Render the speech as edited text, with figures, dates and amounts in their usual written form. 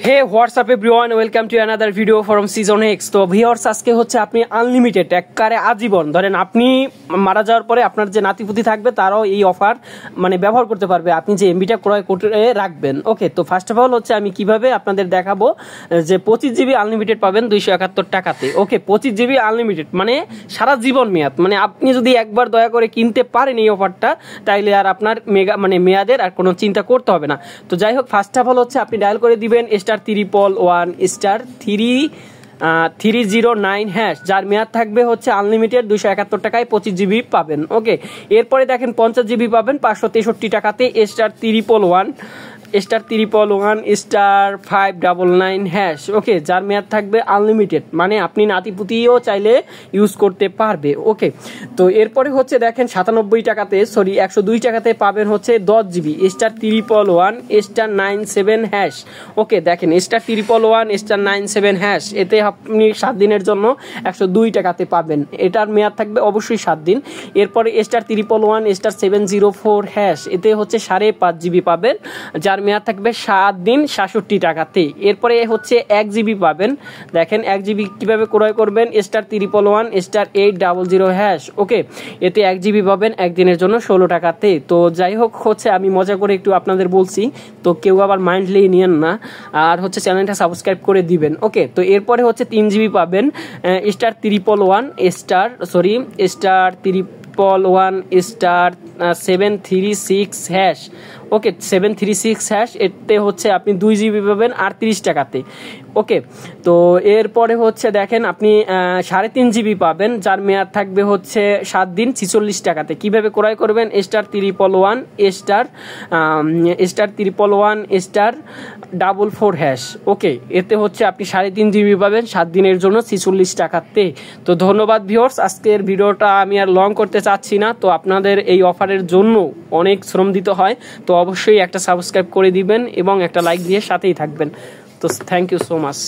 Hey what's up everyone, welcome to another video from season X. তো viewers, আজকে হচ্ছে আপনি আনলিমিটেড একবারে আজীবন, ধরেন আপনি মারা যাওয়ার পরে আপনার যে নাতিপুতি থাকবে তারাও এই অফার ব্যবহার করতে পারবে, আপনি যে এমবিটা ক্রয় করে রাখবেন। ওকে, তো ফার্স্ট অফ অল হচ্ছে আমি কিভাবে আপনাদের দেখাবো যে 25 জিবি আনলিমিটেড পাবেন 271 টাকাতে। ওকে, 25 জিবি আনলিমিটেড মানে সারা জীবন মেয়াদ, আপনি যদি একবার দয়া করে কিনতে পারেন এই অফারটা, তাইলে আর আপনার মেয়াদের আর কোনো চিন্তা করতে হবে না। তো যাই হোক, ফার্স্ট অফ অল হচ্ছে আপনি ডায়াল করে দিবেন *111*309#, যার মেয়াদ থাকবে হচ্ছে আনলিমিটেড 271 টাকায় 25 জিবি পাবেন। ওকে, এরপরে দেখেন 50 জিবি পাবেন 563 টাকাতে *111*599#। ওকে, যার মেয়াদ থাকবে আনলিমিটেড, আপনি নাতিপুতিও চাইলে ইউজ করতে পারবে। ওকে, তো এরপরে হচ্ছে দেখেন 102 টাকাতে পাবেন হচ্ছে 10 জিবি *111*97#। ওকে, দেখেন *111*97#, এতে আপনি 7 দিনের জন্য 102 টাকাতে পাবেন। এটার মেয়াদ থাকবে অবশ্যই 7 দিন। এরপরে *111*704#, এতে হচ্ছে 5.5 জিবি পাবেন, যার মেয়াদ থাকবে 7 দিন 67 টাকাতে। এরপরে হচ্ছে 1 জিবি পাবেন, দেখেন 1 জিবি কিভাবে ক্রয় করবেন *111*800#। ওকে, এতে 1 জিবি পাবেন একদিনের জন্য 16 টাকাতে। তো যাই হোক, হচ্ছে আমি মজা করে একটু আপনাদের বলছি, তো কেউ আবার মাইন্ডলি নিয়েন না, আর হচ্ছে চ্যানেলটা সাবস্ক্রাইব করে দিবেন। ওকে, তো এরপরে হচ্ছে 3 জিবি পাবেন *111*736#। ওকে, 736#, এতে হচ্ছে আপনি 2 জিবি পাবেন 38 টাকাতে। ওকে, তো এরপরে হচ্ছে দেখেন আপনি 3.5 জিবি পাবেন, যার মেয়াদ থাকবে হচ্ছে 7 দিন 46 টাকাতে। কিভাবে ক্রয় করবেন *111*444#। ওকে, এতে হচ্ছে আপনি 3.5 জিবি পাবেন 7 দিনের জন্য 46 টাকাতে। তো ধন্যবাদ ভিউয়ার্স, আজকের ভিডিওটা আমি আর লং করতে চাচ্ছি না। তো আপনাদের এই অফারের জন্য অনেক শ্রম দিতে হয়, তো অবশ্যই একটা সাবস্ক্রাইব করে দিবেন এবং একটা লাইক দিয়ে সাথেই থাকবেন। তো থ্যাংক ইউ সো মাচ।